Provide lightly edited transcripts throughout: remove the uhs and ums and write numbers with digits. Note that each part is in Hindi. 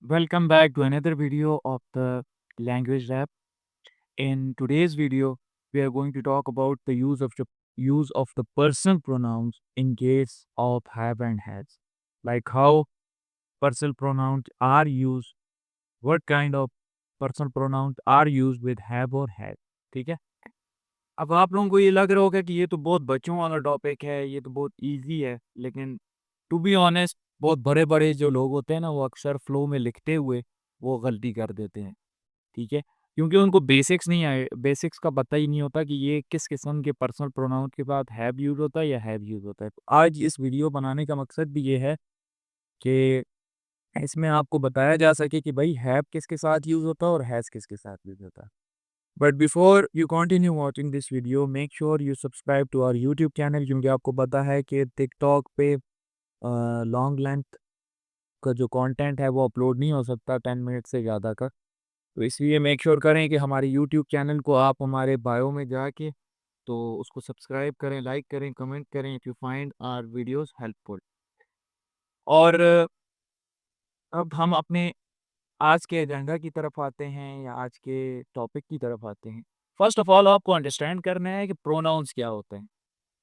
Welcome back to another video of the Language Lab. In today's video, we are going to talk about the use of the personal pronouns in case of have and has. Like how personal pronouns are used, what kind of personal pronouns are used with have or has. ठीक है? अब आप लोगों को ये लग रहा होगा कि ये तो बहुत बच्चों वाला टॉपिक है, ये तो बहुत ईज़ी है, लेकिन टू बी ऑनेस्ट बहुत बड़े-बड़े जो लोग होते हैं ना, वो अक्सर फ्लो में लिखते हुए वो गलती कर देते हैं, ठीक है? क्योंकि उनको बेसिक्स का पता ही नहीं होता कि ये किस किस्म के पर्सनल प्रोनाउन के बाद हैव यूज़ होता है या हैव यूज़ होता है। तो आज इस वीडियो बनाने का मकसद भी ये है कि इसमें आपको बताया जा सके कि भई हैव किसके साथ यूज़ होता है और हैज़ किसके साथ यूज़ होता है। But before you continue watching this video make sure you subscribe to our YouTube channel, क्योंकि आपको पता है कि टिकटॉक पे लॉन्ग लेंथ का जो कंटेंट है वो अपलोड नहीं हो सकता 10 मिनट से ज़्यादा का। तो इसलिए मेक श्योर करें कि हमारे यूट्यूब चैनल को आप हमारे बायो में जाके तो उसको सब्सक्राइब करें, लाइक करें, कमेंट करें if you find our videos helpful. और अब हम अपने आज के एजेंडा की तरफ आते हैं या आज के टॉपिक की तरफ आते हैं। फर्स्ट ऑफ ऑल आपको अंडरस्टैंड करना है कि प्रोनाउंस क्या होते हैं।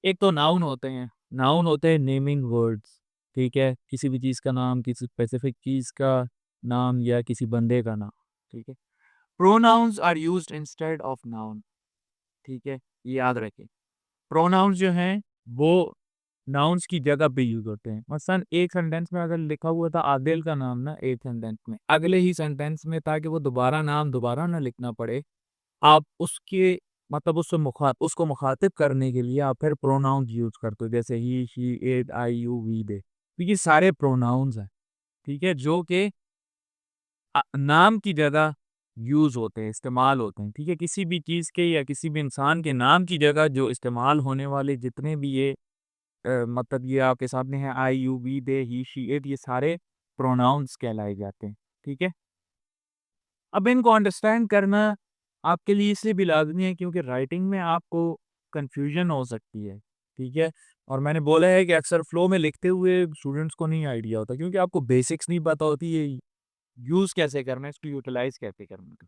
एक तो नाउन होते हैं, नाउन होते हैं नेमिंग वर्ड्स, ठीक है? किसी भी चीज़ का नाम, किसी स्पेसिफिक चीज़ का नाम या किसी बंदे का नाम, ठीक है? Pronouns are used instead of noun, ठीक है? ये याद रखें। प्रोनाउंस जो हैं वो नाउन्स की जगह पे यूज़ होते हैं। मसलन एक सेंटेंस में अगर लिखा हुआ था आदिल का नाम ना एक सेंटेंस में, अगले ही सेंटेंस में ताकि वो दोबारा नाम दोबारा ना लिखना पड़े, आप उसके मतलब उसको मुखातिब करने के लिए आप फिर प्रोनाउंस यूज़ करते हो, जैसे he, she, it, I, you, we, they. तो ये सारे प्रोनाउंस हैं, ठीक है? जो कि नाम की जगह यूज़ होते हैं, इस्तेमाल होते हैं, ठीक है? किसी भी चीज़ के या किसी भी इंसान के नाम की जगह जो इस्तेमाल होने वाले जितने भी ये मतलब ये आपके सामने है I, you, we, they, he, she, it, ये सारे प्रोनाउंस कहलाए जाते हैं, ठीक है? अब इनको अंडरस्टैंड करना आपके लिए इसलिए भी लाज़मी है क्योंकि राइटिंग में आपको कन्फ्यूज़न हो सकती है, ठीक है? और मैंने बोला है कि अक्सर फ्लो में लिखते हुए स्टूडेंट्स को नहीं आइडिया होता क्योंकि आपको बेसिक्स नहीं पता होती ये यूज़ कैसे करना है, इसको यूटिलाइज़ कैसे करना है।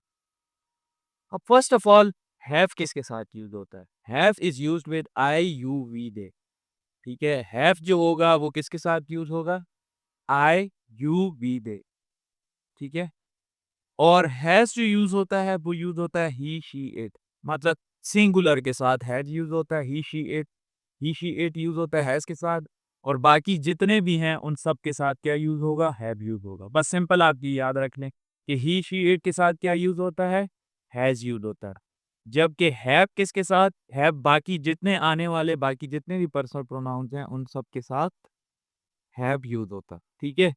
अब फर्स्ट ऑफ ऑल हैव किसके साथ यूज़ होता है? Have is used with I, you, we, they, ठीक है? हैव जो होगा वो किसके साथ यूज़ होगा? आई, यू, वी, दे, ठीक है? और हैज़ जो यूज़ होता है वो यूज़ होता है ही, शी, इट, मतलब सिंगुलर के साथ हैज़ यूज़ होता है, ही, शी, इट यूज़ होता है हैज़ के साथ, और बाकी जितने भी हैं उन सब के साथ क्या यूज़ होगा? हैव यूज़ होगा। बस सिंपल आप ये याद रख लें कि ही, शी, इट के साथ क्या यूज़ होता है? हैज़ यूज़ होता है। जबकि हैव किसके साथ? हैव बाकी जितने आने वाले बाकी जितने भी पर्सनल प्रोनाउन्स हैं उन सब के साथ हैव यूज़ होता है, ठीक है?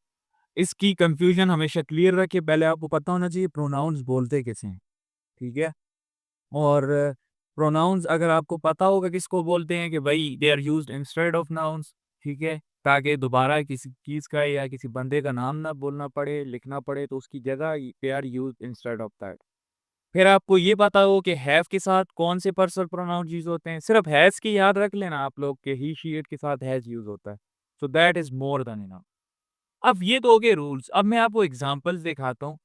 इसकी कन्फ्यूज़न हमेशा क्लियर रखें, पहले आपको पता होना चाहिए प्रोनाउंस बोलते किसे हैं, ठीक है? और प्रोनाउंस अगर आपको पता होगा किसको बोलते हैं कि भई they are used instead of nouns, ठीक है? ताकि दोबारा किसी चीज़ का या किसी बंदे का नाम ना बोलना पड़े, लिखना पड़े, तो उसकी जगह they are used instead of that. फिर आपको ये पता हो कि हैव के साथ कौन से पर्सनल प्रोनाउन यूज़ होते हैं, सिर्फ हैज़ की याद रख लेना आप लोग कि ही, शी, इट के साथ हैज़ यूज़ होता है। So that is more than enough. अब ये तो हो गए रूल्स, अब मैं आपको एग्ज़ाम्पल्स दिखाता हूँ।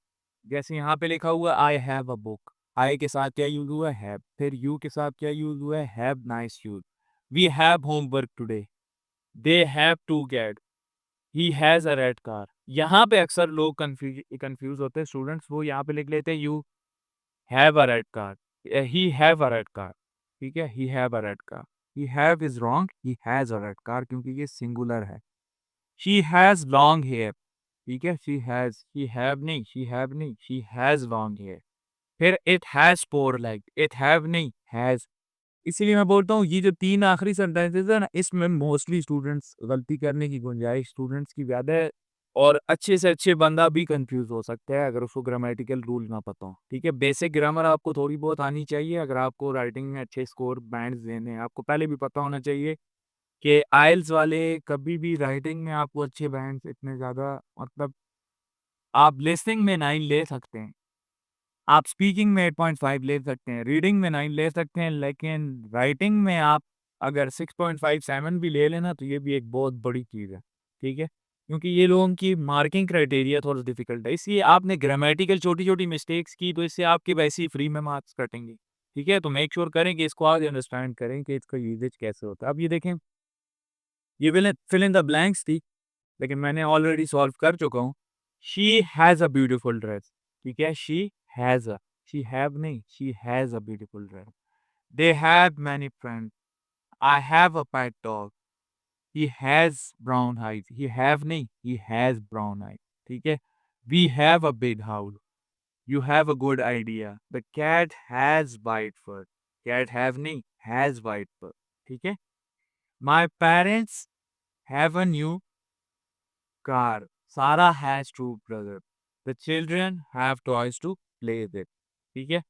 जैसे यहाँ पे लिखा हुआ है आई हैव अ बुक, आई के साथ क्या यूज़ हुआ है? हैव। फिर यू के साथ क्या यूज़ हुआ है? Have nice shoes. We have homework today. They have to get. He has a red car. यहाँ पे अक्सर लोग कन्फ्यूज़ होते हैं स्टूडेंट्स, वो यहाँ पे लिख लेते हैं you have a red car, he have a red car, ठीक है? He have a red car. He have is wrong, he has a red car क्योंकि ये सिंगुलर है। शी हैज़ लॉन्ग हेयर, ठीक है? शी हैव नहीं, शी हैज़ लॉन्ग हेयर। फिर it has 4 leg, it have नहीं, हैज़। इसीलिए मैं बोलता हूँ ये जो 3 आखिरी सेंटेंसेस है ना, इसमें मोस्टली स्टूडेंट्स गलती करने की गुंजाइश स्टूडेंट्स की ज़्यादा है, और अच्छे से अच्छे बंदा भी कंफ्यूज हो सकता है अगर उसको ग्रामेटिकल रूल ना पता हो, ठीक है? बेसिक ग्रामर आपको थोड़ी बहुत आनी चाहिए अगर आपको राइटिंग में अच्छे स्कोर बैंड्स देने हैं। आपको पहले भी पता होना चाहिए कि आइल्स वाले कभी भी राइटिंग में आपको अच्छे बैंड्स इतने ज़्यादा मतलब आप लिसनिंग में 9 ले सकते हैं, आप स्पीकिंग में 8.5 ले सकते हैं, रीडिंग में 9 ले सकते हैं, लेकिन राइटिंग में आप अगर 6.57 भी ले लेना तो ये भी एक बहुत बड़ी चीज़ है, ठीक है? क्योंकि ये लोगों की मार्किंग क्राइटेरिया थोड़ा डिफिकल्ट है, इसलिए आपने ग्रामेटिकल छोटी-छोटी मिस्टेक्स की तो इससे आपके वैसे ही फ्री में मार्क्स कटेंगे, ठीक है? तो मेक श्योर करें कि इसको आज अंडरस्टैंड करें कि इसका यूसेज कैसे होता है। अब ये देखें, ये फिल इन द ब्लैंक्स थी, लेकिन मैंने ऑलरेडी सॉल्व कर चुका हूँ। She has a beautiful dress, ठीक है? शी हैव नहीं, she has a beautiful dress. They have many friends, I have a pet dog, he has brown eyes, he have नहीं, ही हैज़ ब्राउन आइज़, ठीक है? We have a big house, you have a good idea, the cat has white fur, cat have नहीं, हैज़ व्हाइट फर, ठीक है? My parents have a new car. Sarah has two brothers. The children have toys to play with. ठीक है?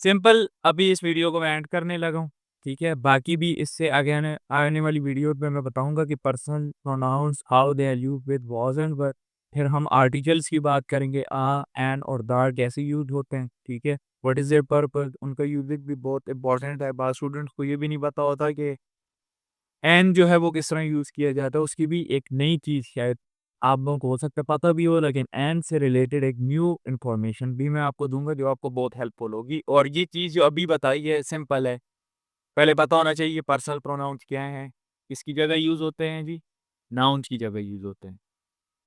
सिंपल अभी इस वीडियो को मैं एंड करने लगा हूँ, ठीक है? बाकी भी इससे आगे आने आने वाली वीडियो में मैं बताऊँगा कि personal pronouns how they are used with was and were. फिर हम आर्टिकल्स की बात करेंगे, एन और द कैसे यूज़ होते हैं, ठीक है? व्हाट इज़ देयर पर्पस, उनका यूसेज भी बहुत इंपॉर्टेंट है। बाद स्टूडेंट्स को ये भी नहीं पता होता कि एन जो है वो किस तरह यूज़ किया जाता है, उसकी भी एक नई चीज़ शायद आप लोगों को हो सकता है पता भी हो, लेकिन एन से रिलेटेड एक न्यू इन्फॉर्मेशन भी मैं आपको दूँगा जो आपको बहुत हेल्पफुल होगी। और ये चीज़ जो अभी बताई है सिंपल है। पहले पता होना चाहिए पर्सनल प्रोनाउंस क्या हैं, किसकी जगह यूज़ होते हैं जी? नाउन्स की जगह यूज़ होते हैं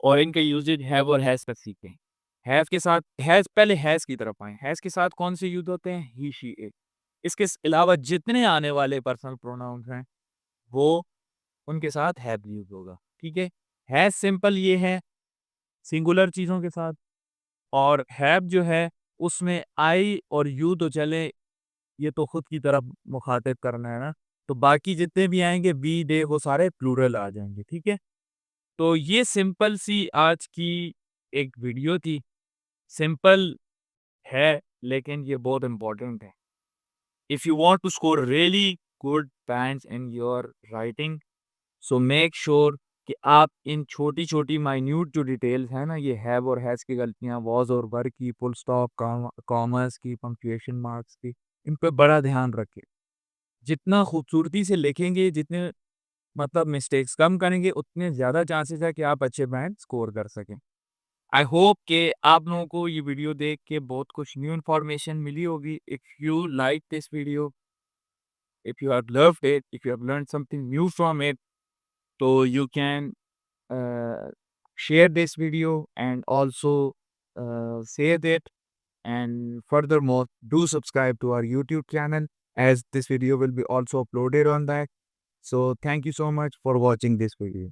और इनके यूसेज हैव और हैज़ तक सीखे। हैव के साथ हैज़, पहले हैज़ की तरफ आएँ। हैज़ के साथ कौन से यूज़ होते हैं? ही, शी, इट। इसके अलावा जितने आने वाले पर्सनल प्रोनाउंस हैं, वो उनके साथ हैव यूज़ होगा, ठीक है? हैज़ सिंपल ये है सिंगुलर चीज़ों के साथ, और हैव जो है उसमें आई और यू तो चले, ये तो खुद की तरफ मुखातिब करना है ना, तो बाकी जितने भी आएँगे वी, दे वो सारे प्लूरल आ जाएँगे, ठीक है? तो ये सिंपल सी आज की एक वीडियो थी। सिंपल है लेकिन ये बहुत इम्पोर्टेंट है। If you want to score really good bands in your writing, so make sure कि आप इन छोटी-छोटी माइन्यूट जो डिटेल्स हैं ना, ये हैव और हैज़ की गलतियाँ, वाज़ और वर की, फुल स्टॉप, कॉमास की, पंक्चुएशन मार्क्स की, इन पे बड़ा ध्यान रखें। जितना खूबसूरती से लिखेंगे, जितने मतलब मिस्टेक्स कम करेंगे, उतने ज़्यादा चांसेस है कि आप अच्छे बैंड स्कोर कर सकें। आई होप कि आप लोगों को ये वीडियो देख के बहुत कुछ न्यू इन्फॉर्मेशन मिली होगी। If you like this video, if you have loved it, if you have learned something new from it, so you can share this video and also save it, and furthermore do subscribe to our YouTube channel as this video will be also uploaded on that. So thank you so much for watching this video.